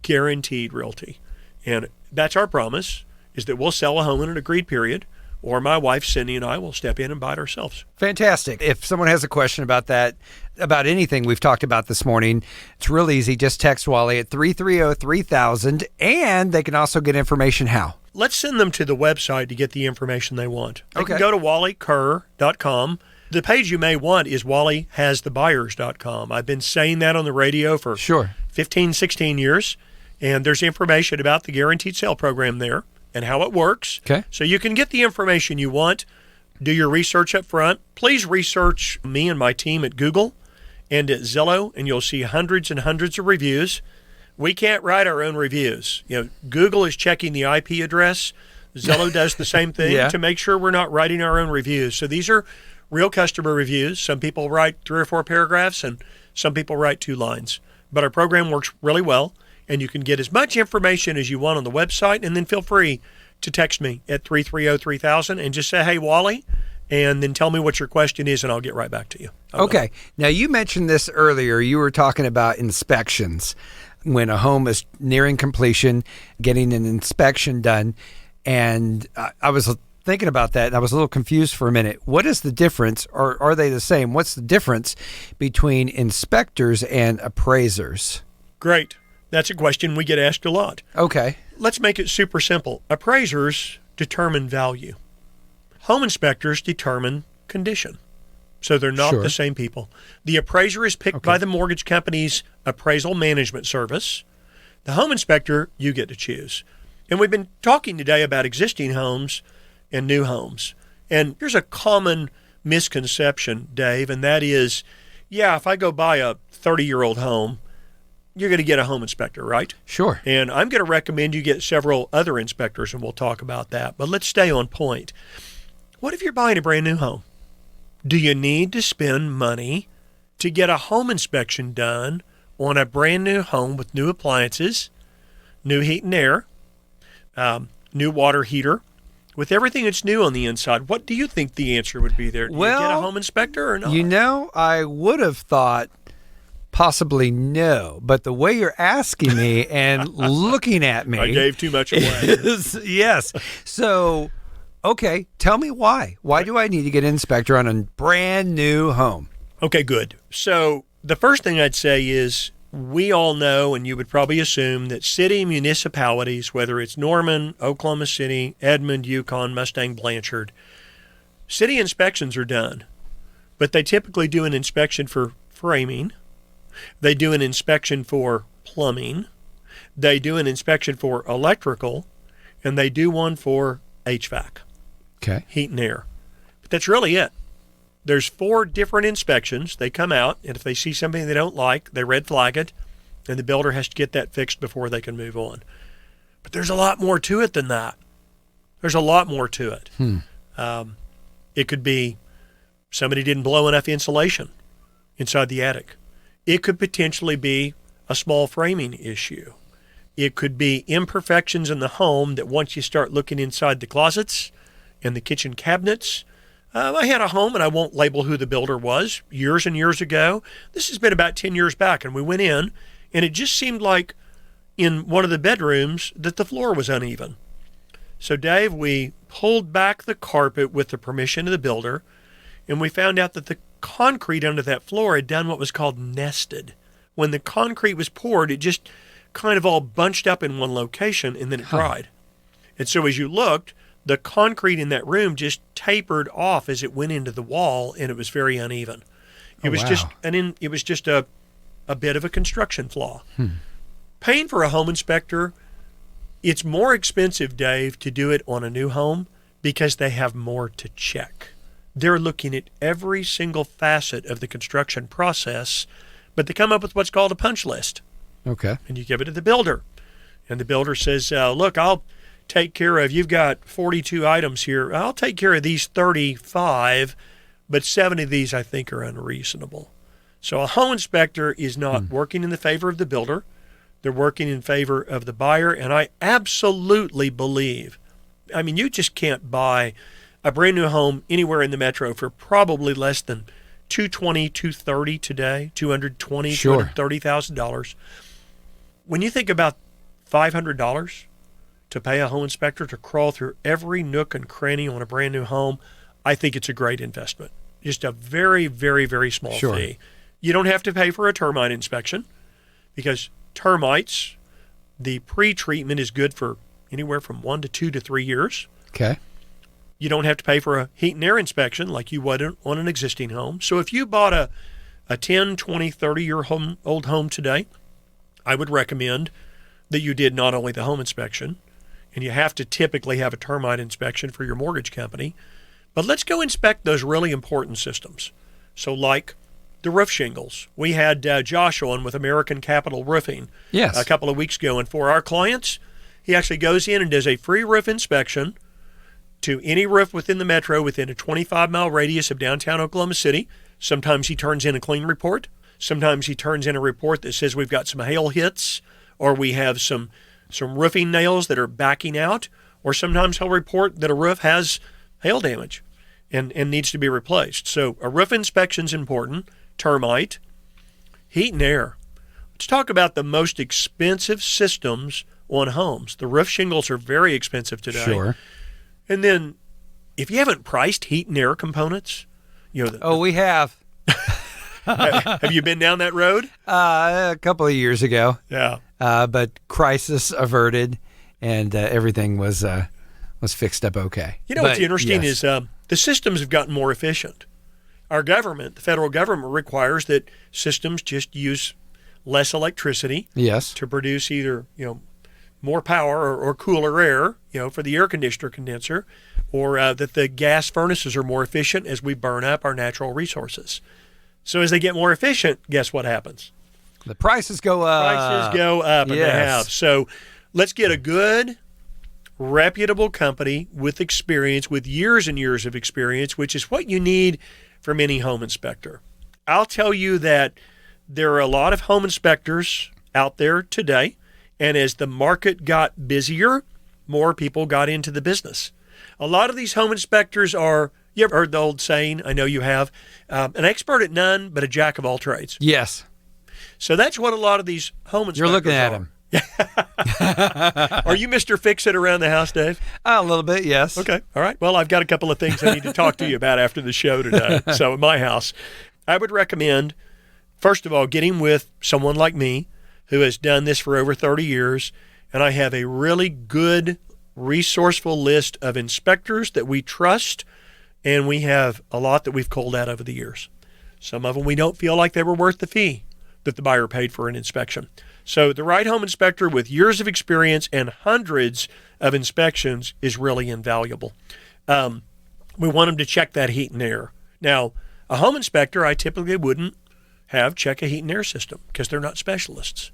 B: Guaranteed Realty. And that's our promise, is that we'll sell a home in an agreed period, or my wife, Cindy, and I will step in and buy it ourselves.
A: Fantastic. If someone has a question about that, about anything we've talked about this morning, it's real easy. Just text Wally at 330-3000, and they can also get information how?
B: Let's send them to the website to get the information they want. They
A: Okay.
B: can go to wallykerr.com. The page you may want is wallyhasthebuyers.com. I've been saying that on the radio for 15, 16 years, and there's information about the Guaranteed Sale Program there and how it works.
A: Okay.
B: So you can get the information you want. Do your research up front. Please research me and my team at Google and at Zillow, and you'll see hundreds and hundreds of reviews. We can't write our own reviews. Google is checking the IP address. Zillow does the same thing to make sure we're not writing our own reviews. So these are real customer reviews. Some people write 3 or 4 paragraphs, and some people write 2 lines. But our program works really well, and you can get as much information as you want on the website, and then feel free to text me at 330-3000 and just say, hey, Wally, and then tell me what your question is, and I'll get right back to you.
A: Okay. Now, you mentioned this earlier. You were talking about inspections. When a home is nearing completion, getting an inspection done. And I was thinking about that, and I was a little confused for a minute. What is the difference, or are they the same? What's the difference between inspectors and appraisers?
B: Great. That's a question we get asked a lot.
A: Okay.
B: Let's make it super simple. Appraisers determine value. Home inspectors determine condition. So they're not the same people. The appraiser is picked by the mortgage company's appraisal management service. The home inspector, you get to choose. And we've been talking today about existing homes and new homes. And here's a common misconception, Dave, and that is, if I go buy a 30-year-old home, you're going to get a home inspector, right?
A: Sure.
B: And I'm going to recommend you get several other inspectors, and we'll talk about that. But let's stay on point. What if you're buying a brand new home? Do you need to spend money to get a home inspection done on a brand new home with new appliances, new heat and air, new water heater, with everything that's new on the inside? What do you think the answer would be there? Do you get a home inspector or not?
A: I would have thought possibly no, but the way you're asking me and looking at me,
B: I gave too much away.
A: Yes. So, okay, tell me why. Why do I need to get an inspector on a brand new home?
B: Okay, good. So the first thing I'd say is we all know, and you would probably assume, that city municipalities, whether it's Norman, Oklahoma City, Edmond, Yukon, Mustang, Blanchard, city inspections are done, but they typically do an inspection for framing. They do an inspection for plumbing. They do an inspection for electrical, and they do one for HVAC,
A: Okay.
B: heat and air. But that's really it. There's 4 different inspections. They come out, and if they see something they don't like, they red flag it, and the builder has to get that fixed before they can move on. But there's a lot more to it than that. There's a lot more to it. It could be somebody didn't blow enough insulation inside the attic. It could potentially be a small framing issue. It could be imperfections in the home that once you start looking inside the closets and the kitchen cabinets. I had a home, and I won't label who the builder was, years and years ago. This has been about 10 years back, and we went in, and it just seemed like in one of the bedrooms that the floor was uneven. So, Dave, we pulled back the carpet with the permission of the builder, and we found out that the concrete under that floor had done what was called nested. When the concrete was poured, it just kind of all bunched up in one location, and then it dried. And so as you looked, the concrete in that room just tapered off as it went into the wall, and it was very uneven. It was just a bit of a construction flaw. Paying for a home inspector, it's more expensive, Dave, to do it on a new home because they have more to check. They're looking at every single facet of the construction process, but they come up with what's called a punch list.
A: Okay.
B: And you give it to the builder. And the builder says, look, I'll take care of, you've got 42 items here. I'll take care of these 35, but 7 of these I think are unreasonable. So a home inspector is not working in the favor of the builder. They're working in favor of the buyer. And I absolutely believe, I mean, you just can't buy a brand new home anywhere in the metro for probably less than $220,000, $230,000 today, $220,000,
A: Sure.
B: $230,000. When you think about $500 to pay a home inspector to crawl through every nook and cranny on a brand new home, I think it's a great investment. Just a very, very, very small fee. You don't have to pay for a termite inspection because termites, the pre-treatment is good for anywhere from 1 to 2 to 3 years.
A: Okay.
B: You don't have to pay for a heat and air inspection like you would on an existing home. So if you bought a 10, 20, 30-year-old home today, I would recommend that you did not only the home inspection, and you have to typically have a termite inspection for your mortgage company, but let's go inspect those really important systems. So like the roof shingles. We had Josh on with American Capital Roofing a couple of weeks ago, and for our clients, he actually goes in and does a free roof inspection to any roof within the metro within a 25-mile radius of downtown Oklahoma City. Sometimes he turns in a clean report. Sometimes he turns in a report that says we've got some hail hits, or we have some roofing nails that are backing out, or sometimes he'll report that a roof has hail damage and needs to be replaced. So a roof inspection is important. Termite, heat and air. Let's talk about the most expensive systems on homes. The roof shingles are very expensive today.
A: Sure.
B: And then if you haven't priced heat and air components,
A: we have.
B: Have you been down that road?
A: A couple of years ago.
B: Yeah.
A: But crisis averted, and everything was fixed up okay.
B: What's interesting is the systems have gotten more efficient. Our government, the federal government, requires that systems just use less electricity to produce either more power or cooler air, for the air conditioner condenser, or that the gas furnaces are more efficient as we burn up our natural resources. So as they get more efficient, guess what happens?
A: The prices go up.
B: Prices go up, and they have. So let's get a good, reputable company with experience, with years and years of experience, which is what you need from any home inspector. I'll tell you that there are a lot of home inspectors out there today, and as the market got busier, more people got into the business. A lot of these home inspectors are, you ever heard the old saying, I know you have, an expert at none, but a jack of all trades.
A: Yes.
B: So that's what a lot of these home inspectors
A: You're looking at him.
B: Are you Mr. Fix-It around the house, Dave?
A: A little bit, yes.
B: Okay, all right. Well, I've got a couple of things I need to talk to you about after the show today. So at my house, I would recommend, first of all, getting with someone like me who has done this for over 30 years, and I have a really good, resourceful list of inspectors that we trust, and we have a lot that we've culled out over the years. Some of them we don't feel like they were worth the fee that the buyer paid for an inspection. So the right home inspector with years of experience and hundreds of inspections is really invaluable. We want them to check that heat and air. Now, a home inspector, I typically wouldn't have check a heat and air system because they're not specialists.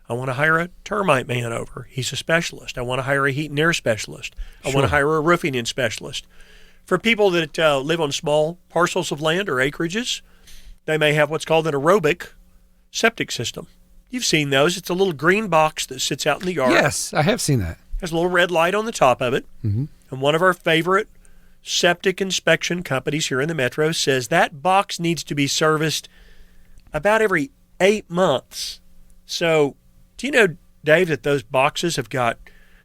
B: I want to hire a termite man over. He's a specialist. I want to hire a heat and air specialist. I want to hire a roofing specialist. For people that live on small parcels of land or acreages, they may have what's called an aerobic septic system. You've seen those. It's a little green box that sits out in the yard.
A: Yes, I have seen that.
B: There's a little red light on the top of it. Mm-hmm. And one of our favorite septic inspection companies here in the metro says that box needs to be serviced about every 8 months. So do you know, Dave, that those boxes have got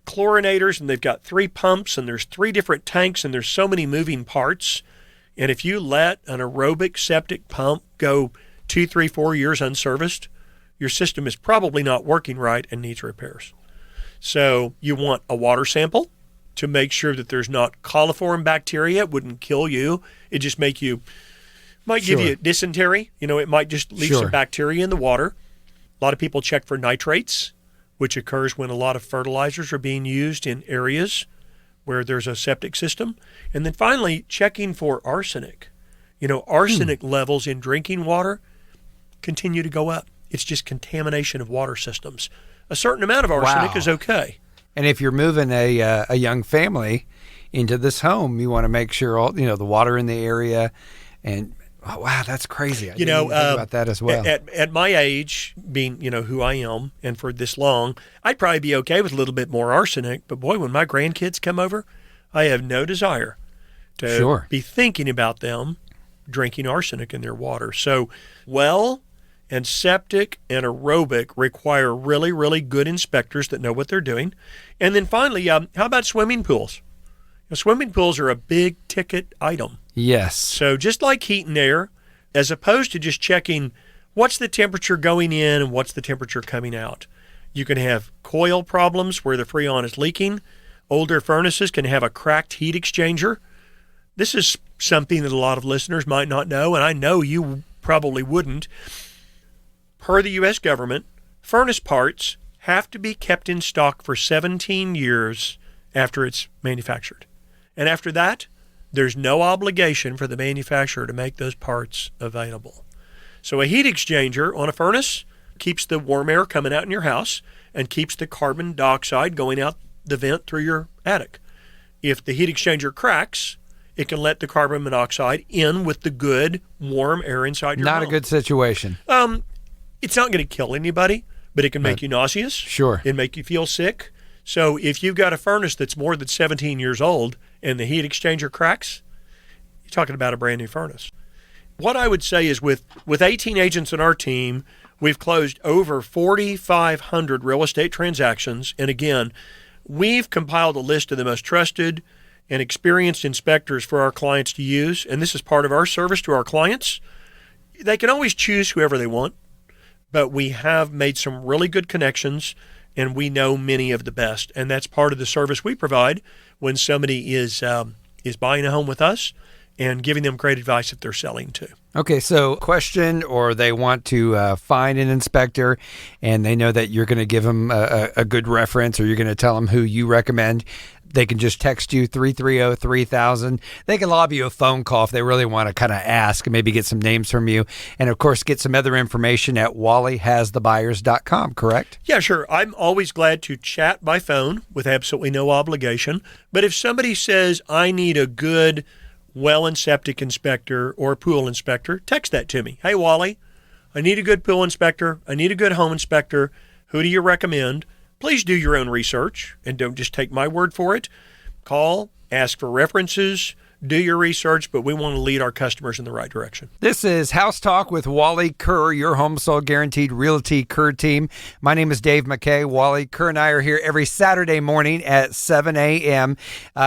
B: chlorinators and they've got 3 pumps and there's 3 different tanks and there's so many moving parts? And if you let an aerobic septic pump go 2, 3, 4 years unserviced, your system is probably not working right and needs repairs. So you want a water sample to make sure that there's not coliform bacteria. It wouldn't kill you. It just might give you dysentery. It might just leave some bacteria in the water. A lot of people check for nitrates, which occurs when a lot of fertilizers are being used in areas where there's a septic system. And then finally, checking for arsenic. Arsenic levels in drinking water continue to go up. It's just contamination of water systems. A certain amount of arsenic is okay.
A: And if you're moving a young family into this home, you want to make sure all the water in the area. And wow, that's crazy. I didn't even think about that as well.
B: At my age, being who I am, and for this long, I'd probably be okay with a little bit more arsenic. But boy, when my grandkids come over, I have no desire to be thinking about them drinking arsenic in their water. So, well and septic and aerobic require really, really good inspectors that know what they're doing. And then finally, how about swimming pools? Swimming pools are a big ticket item.
A: Yes.
B: So just like heat and air, as opposed to just checking what's the temperature going in and what's the temperature coming out. You can have coil problems where the Freon is leaking. Older furnaces can have a cracked heat exchanger. This is something that a lot of listeners might not know, and I know you probably wouldn't. Per the U.S. government, furnace parts have to be kept in stock for 17 years after it's manufactured. And after that, there's no obligation for the manufacturer to make those parts available. So a heat exchanger on a furnace keeps the warm air coming out in your house and keeps the carbon dioxide going out the vent through your attic. If the heat exchanger cracks, it can let the carbon monoxide in with the good warm air inside your home.
A: Not a good situation.
B: It's not going to kill anybody, but it can make you nauseous.
A: Sure.
B: It make you feel sick. So if you've got a furnace that's more than 17 years old and the heat exchanger cracks, you're talking about a brand new furnace. What I would say is with 18 agents on our team, we've closed over 4,500 real estate transactions. And again, we've compiled a list of the most trusted and experienced inspectors for our clients to use. And this is part of our service to our clients. They can always choose whoever they want, but we have made some really good connections and we know many of the best. And that's part of the service we provide when somebody is buying a home with us and giving them great advice if they're selling too.
A: Okay, so question, or they want to find an inspector and they know that you're going to give them a good reference, or you're going to tell them who you recommend. They can just text you 330-3000. They can lob you a phone call if they really want to kind of ask and maybe get some names from you. And, of course, get some other information at wallyhasthebuyers.com, correct?
B: Yeah, sure. I'm always glad to chat by phone with absolutely no obligation. But if somebody says, I need a good well and septic inspector or pool inspector, text that to me. Hey, Wally, I need a good pool inspector. I need a good home inspector. Who do you recommend? Please do your own research and don't just take my word for it. Call, ask for references, do your research, but we want to lead our customers in the right direction.
A: This is House Talk with Wally Kerr, your home sold guaranteed realty Kerr team. My name is Dave McKay. Wally Kerr and I are here every Saturday morning at 7 a.m.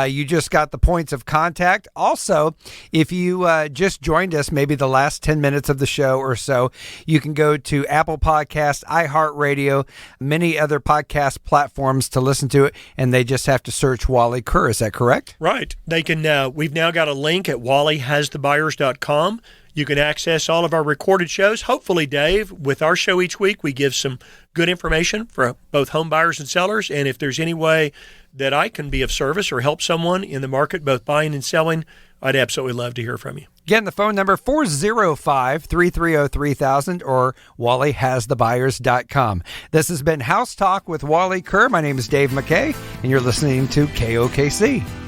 A: You just got the points of contact. Also, if you just joined us, maybe the last 10 minutes of the show or so, you can go to Apple Podcasts, iHeartRadio, many other podcast platforms to listen to it, and they just have to search Wally Kerr. Is that correct?
B: Right. They can. We've now got a link at wallyhasthebuyers.com. You can access all of our recorded shows. Hopefully, Dave, with our show each week, we give some good information for both home buyers and sellers. And if there's any way that I can be of service or help someone in the market, both buying and selling, I'd absolutely love to hear from you.
A: Again, the phone number 405-330-3000 or wallyhasthebuyers.com. This has been House Talk with Wally Kerr. My name is Dave McKay, and you're listening to KOKC.